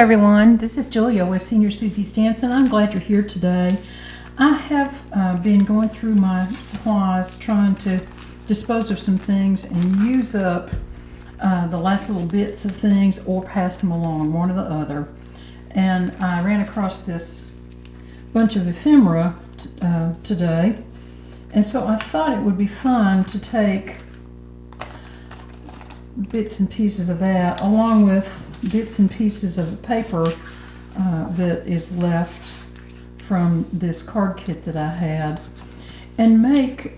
everyone, this is Julia with Senior Susie Stamps, and I'm glad you're here today. I have been going through my supplies trying to dispose of some things and use up the last little bits of things or pass them along, one or the other. And I ran across this bunch of ephemera today, and so I thought it would be fun to take bits and pieces of that along with bits and pieces of the paper that is left from this card kit that I had, and make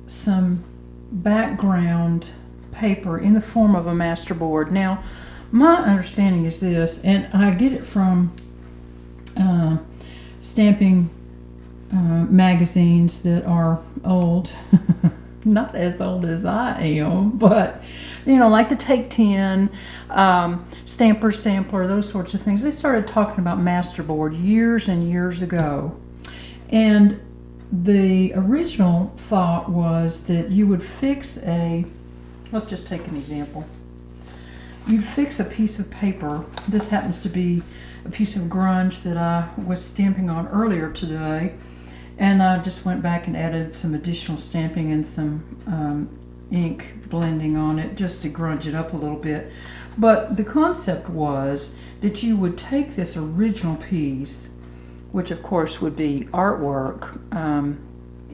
some background paper in the form of a masterboard. Now, my understanding is this, and I get it from stamping magazines that are old. Not as old as I am, but you know, like the Take 10, Stamper Sampler, those sorts of things. They started talking about Masterboard years and years ago. And the original thought was that you would fix let's just take an example. You'd fix a piece of paper. This happens to be a piece of grunge that I was stamping on earlier today. And I just went back and added some additional stamping and some ink blending on it just to grunge it up a little bit. But the concept was that you would take this original piece, which of course would be artwork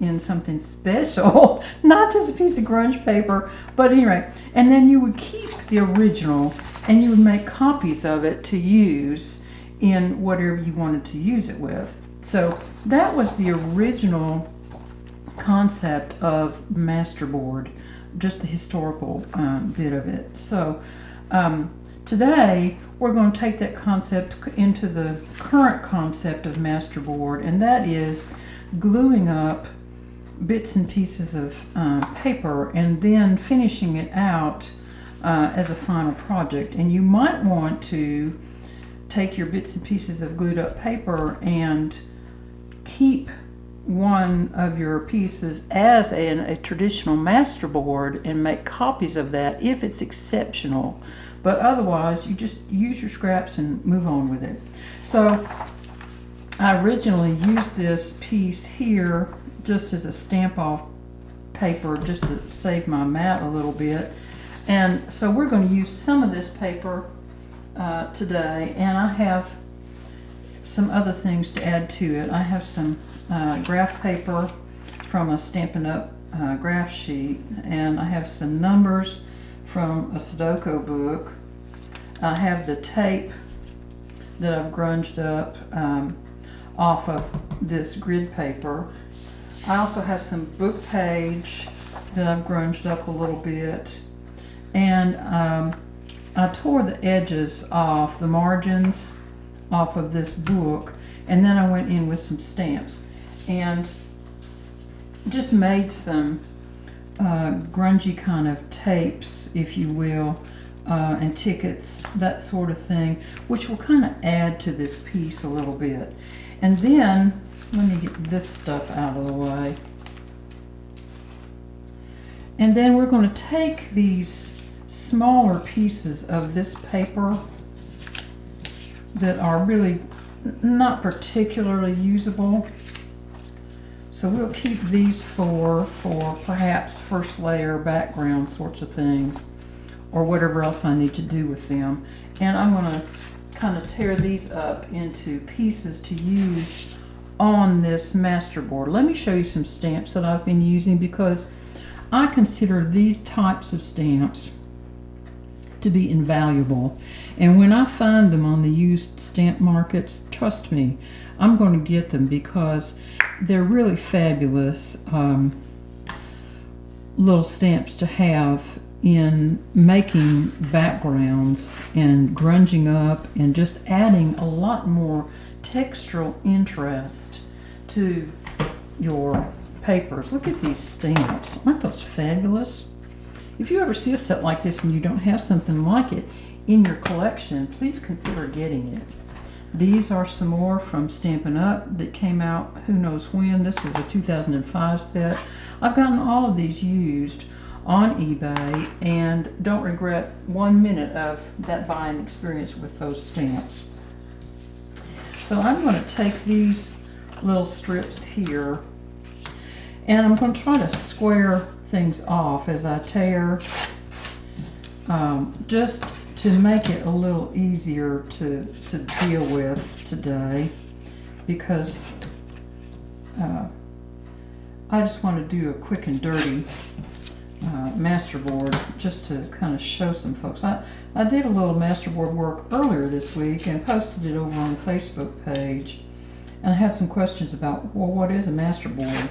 in something special, not just a piece of grunge paper, but anyway, and then you would keep the original and you would make copies of it to use in whatever you wanted to use it with. So that was the original concept of Masterboard, just the historical bit of it. So today we're going to take that concept into the current concept of Masterboard, and that is gluing up bits and pieces of paper and then finishing it out as a final project. And you might want to take your bits and pieces of glued up paper and keep one of your pieces as a traditional masterboard and make copies of that if it's exceptional, but otherwise you just use your scraps and move on with it. So I originally used this piece here just as a stamp off paper just to save my mat a little bit, and so we're going to use some of this paper today, and I have some other things to add to it. I have some graph paper from a Stampin' Up graph sheet, and I have some numbers from a Sudoku book. I have the tape that I've grunged up off of this grid paper. I also have some book page that I've grunged up a little bit, and I tore the edges off, the margins off of this book, and then I went in with some stamps and just made some grungy kind of tapes, if you will, and tickets, that sort of thing, which will kind of add to this piece a little bit. And then let me get this stuff out of the way, and then we're going to take these smaller pieces of this paper that are really not particularly usable. So we'll keep these for perhaps first layer background sorts of things, or whatever else I need to do with them. And I'm going to kind of tear these up into pieces to use on this masterboard. Let me show you some stamps that I've been using, because I consider these types of stamps to be invaluable, and when I find them on the used stamp markets, trust me, I'm going to get them, because they're really fabulous little stamps to have in making backgrounds and grunging up and just adding a lot more textural interest to your papers. Look at these stamps. Aren't those fabulous? If you ever see a set like this and you don't have something like it in your collection, please consider getting it. These are some more from Stampin' Up that came out who knows when. This was a 2005 set. I've gotten all of these used on eBay and don't regret 1 minute of that buying experience with those stamps. So I'm going to take these little strips here and I'm going to try to square things off as I tear, just to make it a little easier to deal with today, because I just want to do a quick and dirty masterboard just to kind of show some folks. I did a little masterboard work earlier this week and posted it over on the Facebook page, and I had some questions about, well, what is a masterboard?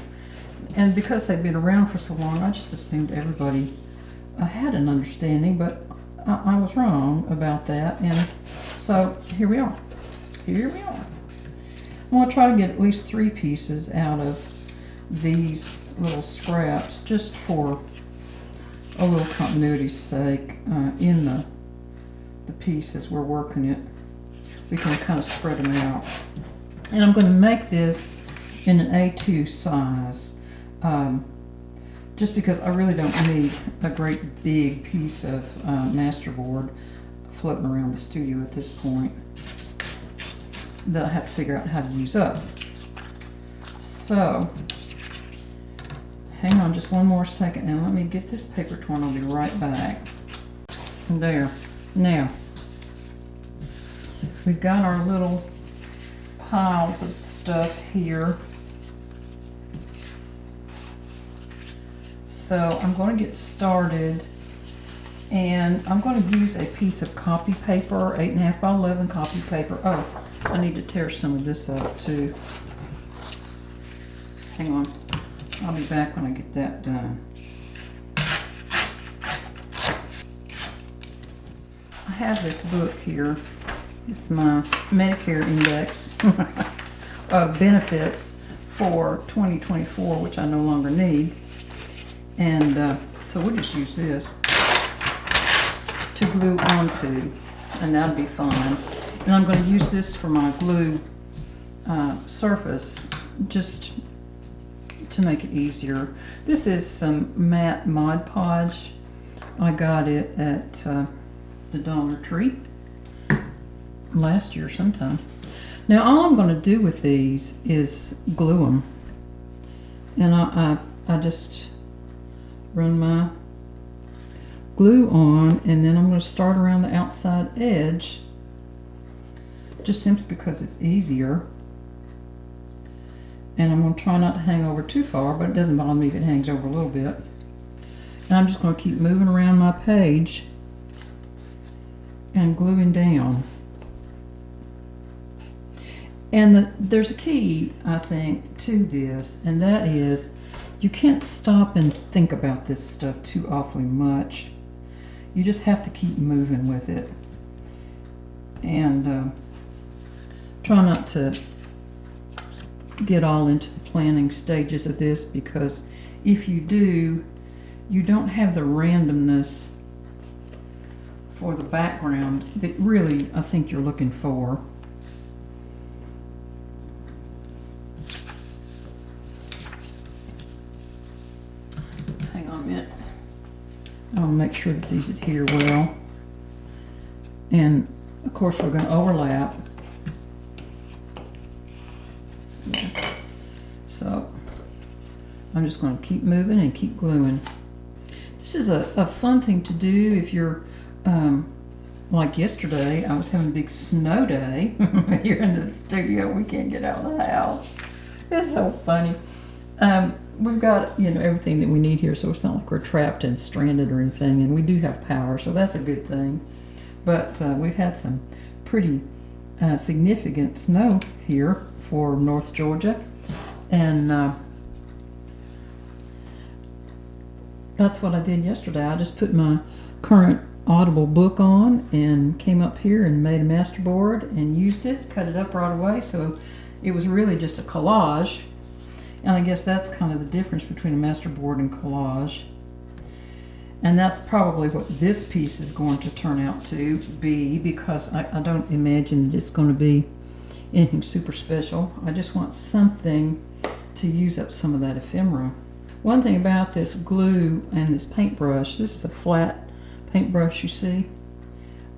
And because they've been around for so long, I just assumed everybody had an understanding, but I was wrong about that, and so here we are. Here we are. I'm going to try to get at least 3 pieces out of these little scraps just for a little continuity's sake. In the pieces we're working it, we can kind of spread them out. And I'm going to make this in an A2 size, just because I really don't need a great big piece of masterboard floating around the studio at this point that I have to figure out how to use up. So hang on just one more second and let me get this paper torn. I'll be right back. There. Now we've got our little piles of stuff here. So I'm going to get started, and I'm going to use a piece of copy paper, 8.5 by 11 copy paper. Oh, I need to tear some of this up too. Hang on, I'll be back when I get that done. I have this book here. It's my Medicare index of benefits for 2024, which I no longer need. And so we'll just use this to glue onto, and that'll be fine. And I'm going to use this for my glue surface, just to make it easier. This is some matte Mod Podge. I got it at the Dollar Tree last year sometime. Now all I'm going to do with these is glue them. And I just run my glue on, and then I'm going to start around the outside edge, just simply because it's easier. And I'm going to try not to hang over too far, but it doesn't bother me if it hangs over a little bit. And I'm just going to keep moving around my page and gluing down. And there's a key, I think, to this, and that is you can't stop and think about this stuff too awfully much. You just have to keep moving with it. And try not to get all into the planning stages of this, because if you do, you don't have the randomness for the background that really I think you're looking for. Hang on a minute. I'll make sure that these adhere well. And of course we're going to overlap. So I'm just going to keep moving and keep gluing. This is a fun thing to do if you're like yesterday. I was having a big snow day here in the studio. We can't get out of the house. It's so funny. We've got, you know, everything that we need here, so it's not like we're trapped and stranded or anything, and we do have power, so that's a good thing. But we've had some pretty significant snow here for North Georgia, and that's what I did yesterday. I just put my current Audible book on and came up here and made a masterboard and used it, cut it up right away, so it was really just a collage. And I guess that's kind of the difference between a masterboard and collage. And that's probably what this piece is going to turn out to be, because I don't imagine that it's going to be anything super special. I just want something to use up some of that ephemera. One thing about this glue and this paintbrush, this is a flat paintbrush, you see.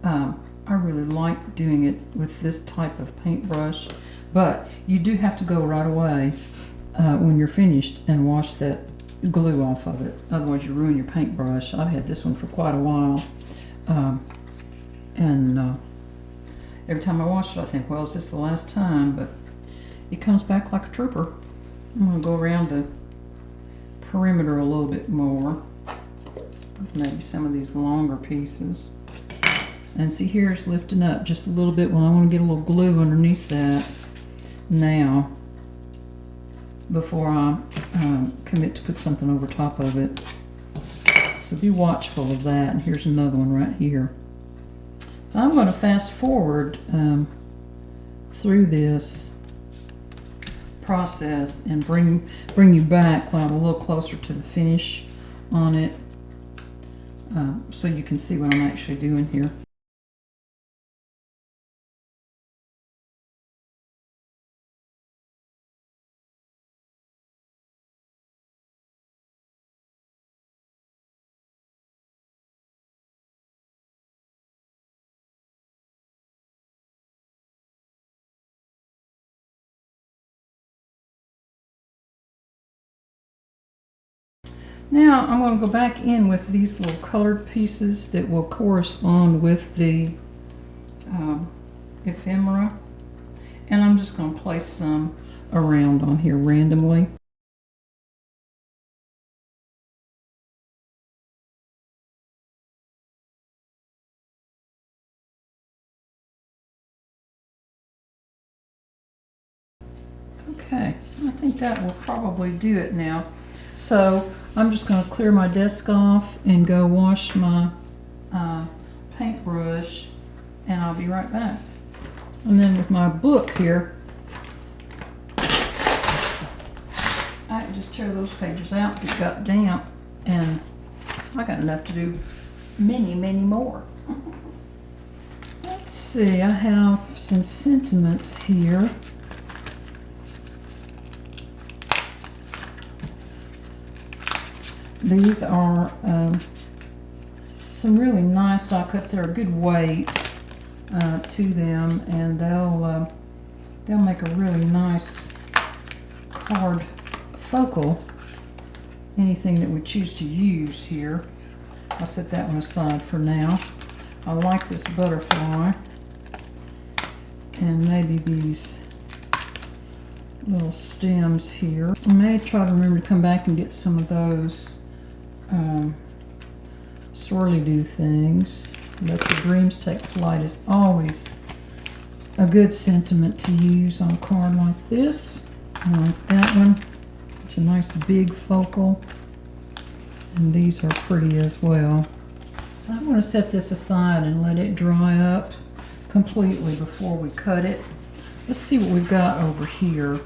I really like doing it with this type of paintbrush, but you do have to go right away when you're finished and wash that glue off of it. Otherwise you ruin your paintbrush. I've had this one for quite a while, and every time I wash it I think, well, is this the last time? But it comes back like a trooper. I'm going to go around the perimeter a little bit more with maybe some of these longer pieces. And see, here it's lifting up just a little bit. Well, I want to get a little glue underneath that now before I commit to put something over top of it. So be watchful of that. And here's another one right here. So I'm going to fast forward through this process and bring you back when I'm a little closer to the finish on it, so you can see what I'm actually doing here. Now I'm going to go back in with these little colored pieces that will correspond with the ephemera, and I'm just going to place some around on here randomly. Okay, I think that will probably do it now. So I'm just going to clear my desk off and go wash my paintbrush, and I'll be right back. And then with my book here, I can just tear those pages out that got damp, and I got enough to do many, many more. Let's see, I have some sentiments here. These are some really nice die cuts. They're a good weight to them, and they'll make a really nice card focal. Anything that we choose to use here. I'll set that one aside for now. I like this butterfly, and maybe these little stems here. I may try to remember to come back and get some of those swirly-do things. Let your dreams take flight is always a good sentiment to use on a card like this. I like that one. It's a nice big focal, and these are pretty as well. So I'm going to set this aside and let it dry up completely before we cut it. Let's see what we've got over here.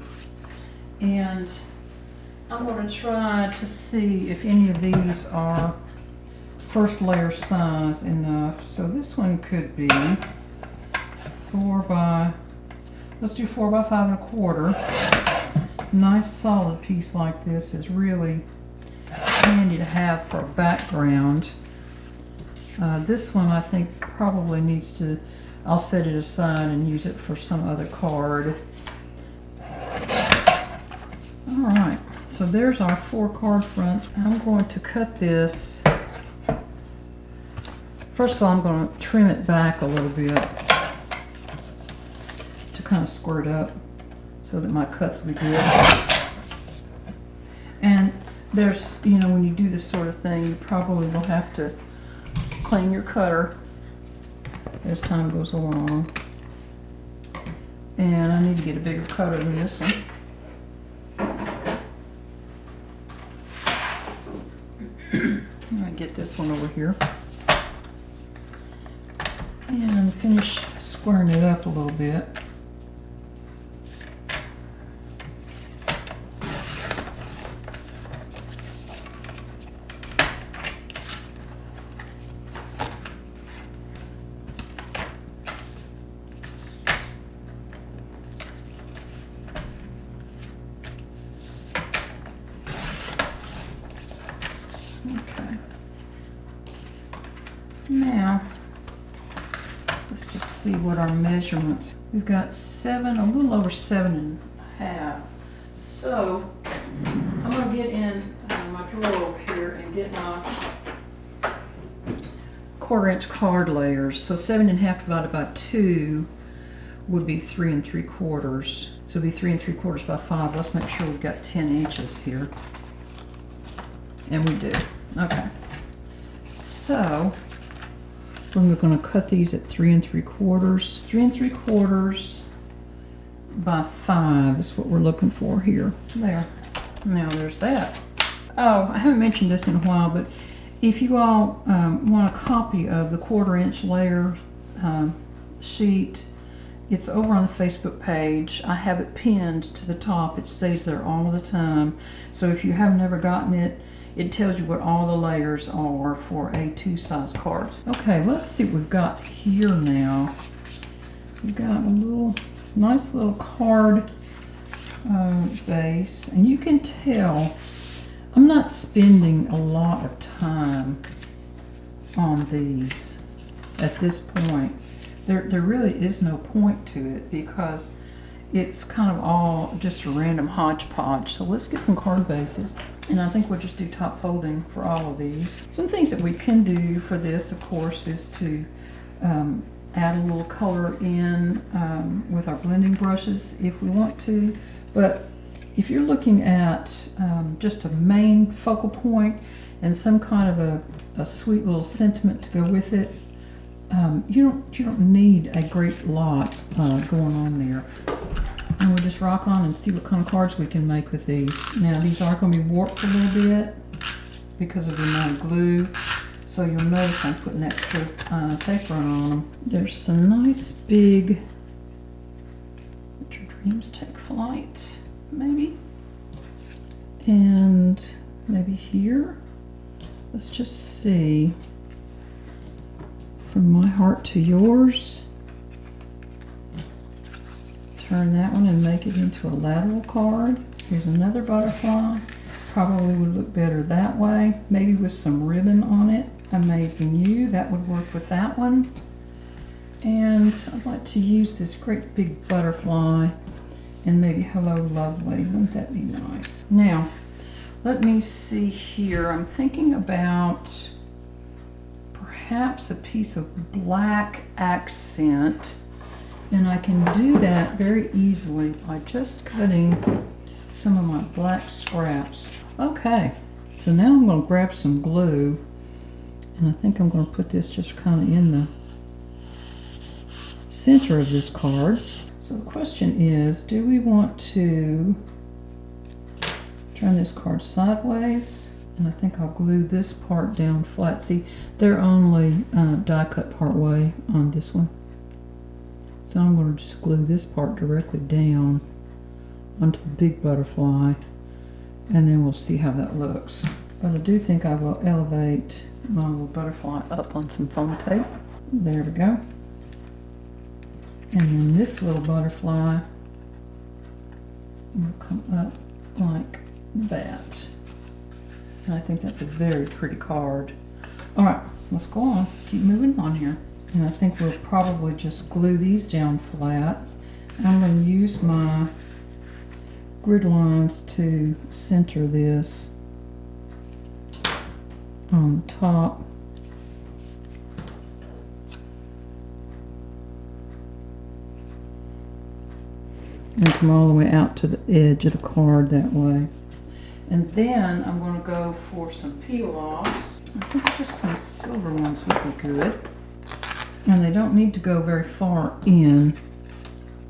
And I'm going to try to see if any of these are first layer size enough. So this one could be 4 by, let's do 4 by 5 1/4. Nice solid piece like this is really handy to have for a background. This one I think probably needs to, I'll set it aside and use it for some other card. Alright, so there's our 4 card fronts. I'm going to cut this. First of all, I'm going to trim it back a little bit to kind of squirt up so that my cuts will be good. And there's, you know, when you do this sort of thing, you probably will have to clean your cutter as time goes along. And I need to get a bigger cutter than this one. I get this one over here and finish squaring it up a little bit. see what our measurements. We've got 7, a little over 7.5. So I'm going to get in my drawer over here and get my 1/4 inch card layers. So 7.5 divided by 2 would be 3 3/4. So it'd be 3 3/4 by 5. Let's make sure we've got 10 inches here. And we do. Okay. So we're going to cut these at 3 3/4. 3 3/4 by 5 is what we're looking for here. There. Now there's that. Oh, I haven't mentioned this in a while, but if you all want a copy of the 1/4 inch layer sheet, it's over on the Facebook page. I have it pinned to the top. It stays there all the time. So if you have never gotten it, it tells you what all the layers are for A2 size cards. Okay, let's see what we've got here now. We've got a little, nice little card base, and you can tell I'm not spending a lot of time on these at this point. There really is no point to it because it's kind of all just a random hodgepodge. So let's get some card bases, and I think we'll just do top folding for all of these. Some things that we can do for this, of course, is to add a little color in with our blending brushes if we want to. But if you're looking at just a main focal point and some kind of a sweet little sentiment to go with it, you don't need a great lot going on there. And we'll just rock on and see what kind of cards we can make with these. Now these are going to be warped a little bit because of the amount of glue. So you'll notice I'm putting extra tape run on them. There's some nice big, let your dreams take flight, maybe. And maybe here. Let's just see. From my heart to yours. Turn that one and make it into a lateral card. Here's another butterfly. Probably would look better that way. Maybe with some ribbon on it. Amazing You, that would work with that one. And I'd like to use this great big butterfly and maybe Hello Lovely. Wouldn't that be nice? Now, let me see here. I'm thinking about perhaps a piece of black accent, and I can do that very easily by just cutting some of my black scraps. Okay, so now I'm going to grab some glue, and I think I'm going to put this just kind of in the center of this card. So the question is, do we want to turn this card sideways? And I think I'll glue this part down flat. See, they're only die cut part way on this one. So I'm going to just glue this part directly down onto the big butterfly, and then we'll see how that looks. But I do think I will elevate my little butterfly up on some foam tape. There we go. And then this little butterfly will come up like that. And I think that's a very pretty card. All right, let's go on. Keep moving on here. And I think we'll probably just glue these down flat. I'm going to use my grid lines to center this on the top. And come all the way out to the edge of the card that way. And then I'm going to go for some peel-offs. I think just some silver ones would be good. And they don't need to go very far in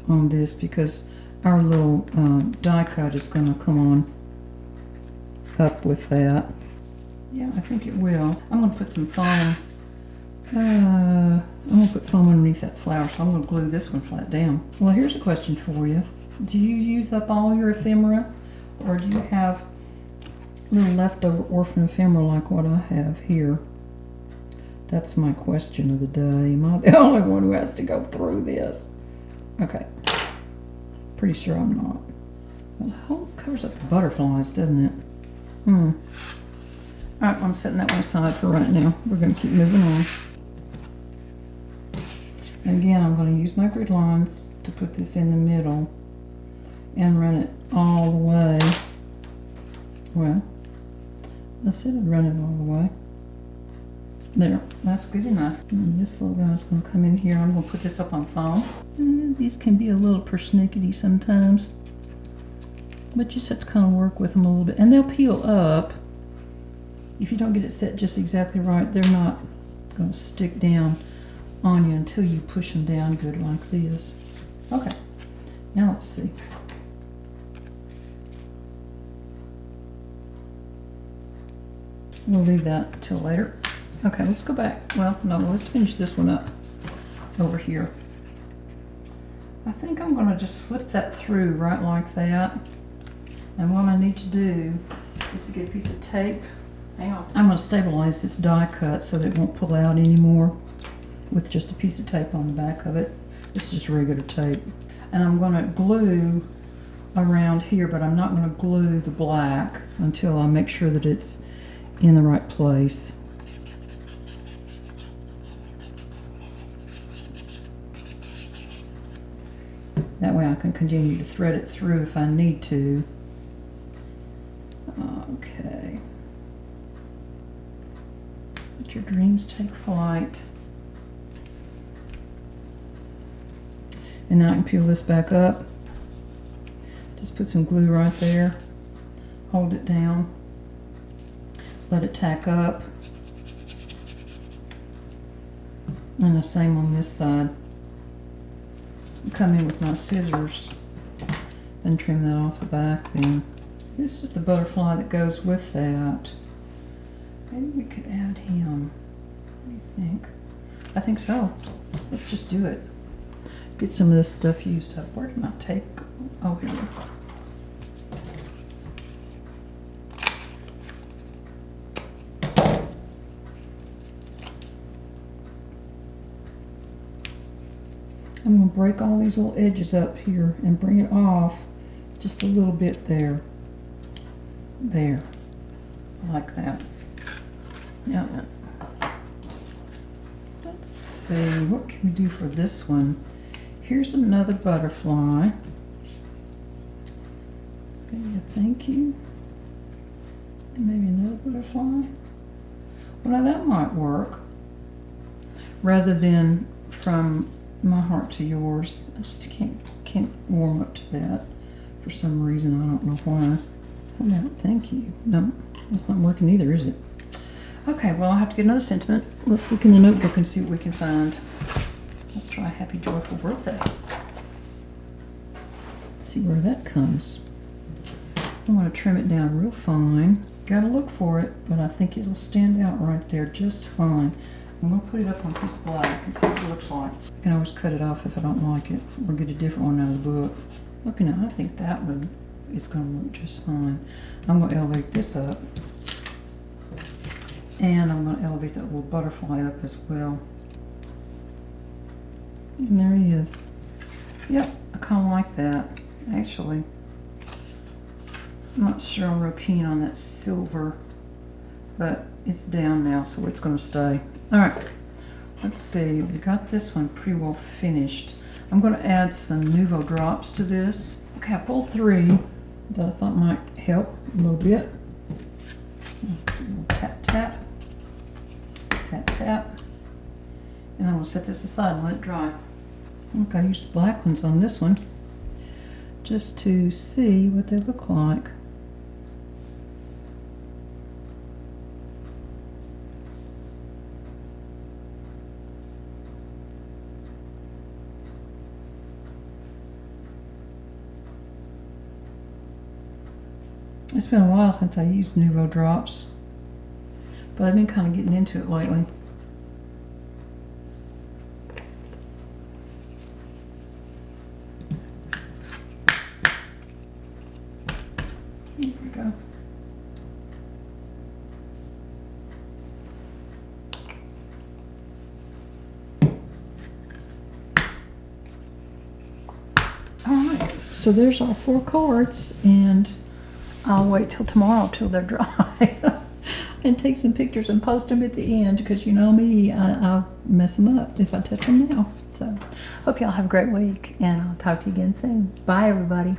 on this because our little die cut is going to come on up with that. Yeah, I think it will. I'm going to put some foam. I'm going to put foam underneath that flower, so I'm going to glue this one flat down. Well, here's a question for you. Do you use up all your ephemera, or do you have little leftover orphan ephemera like what I have here? That's my question of the day. Am I the only one who has to go through this? Okay. Pretty sure I'm not. Well, I hope it covers up the butterflies, doesn't it? Alright, I'm setting that one aside for right now. We're going to keep moving on. Again, I'm going to use my grid lines to put this in the middle and run it all the way. Well, I said I'd run it all the way. There, that's good enough. And this little guy's going to come in here. I'm going to put this up on foam. And these can be a little persnickety sometimes, but you just have to kind of work with them a little bit. And they'll peel up. If you don't get it set just exactly right, they're not going to stick down on you until you push them down good like this. Okay, now let's see. We'll leave that until later. Okay, let's go back. Well, no, let's finish this one up over here. I think I'm going to just slip that through right like that. And what I need to do is to get a piece of tape. Hang on. I'm going to stabilize this die cut so that it won't pull out anymore with just a piece of tape on the back of it. This is just regular tape. And I'm going to glue around here, but I'm not going to glue the black until I make sure that it's in the right place. That way I can continue to thread it through if I need to. Okay. Let your dreams take flight. And now I can peel this back up. Just put some glue right there. Hold it down. Let it tack up. And the same on this side. Come in with my scissors and trim that off the back then. This is the butterfly that goes with that. Maybe we could add him. What do you think? I think so. Let's just do it. Get some of this stuff used up. Where did my tape go? Oh, here we go. I'm going to break all these little edges up here and bring it off just a little bit there. There. Like that. Now, let's see, what can we do for this one? Here's another butterfly. Maybe a thank you. And maybe another butterfly. Well, now that might work. Rather than from my heart to yours. I just can't warm up to that for some reason. I don't know why. Oh, no, thank you. No, that's not working either, is it? Okay, well, I'll have to get another sentiment. Let's look in the notebook and see what we can find. Let's try Happy Joyful Birthday. Let's see where that comes. I'm going to trim it down real fine. Got to look for it, but I think it'll stand out right there just fine. I'm going to put it up on a piece of black and see what it looks like. I can always cut it off if I don't like it, or get a different one out of the book. Look, now, I think that one is going to look just fine. I'm going to elevate this up. And I'm going to elevate that little butterfly up as well. And there he is. Yep, I kind of like that, actually. I'm not sure I'm real keen on that silver, but it's down now, so it's going to stay. All right, let's see. We got this one pretty well finished. I'm going to add some Nuvo drops to this. Okay, I pulled 3 that I thought might help a little bit. Tap, tap, tap, tap. And I'm going to set this aside and let it dry. Okay, I used black ones on this one just to see what they look like. It's been a while since I used Nuvo drops, but I've been kind of getting into it lately. Here we go. Alright, so there's our 4 cards, and I'll wait till tomorrow till they're dry. and take some pictures and post them at the end, because you know me, I'll mess them up if I touch them now. So hope y'all have a great week, and I'll talk to you again soon. Bye, everybody.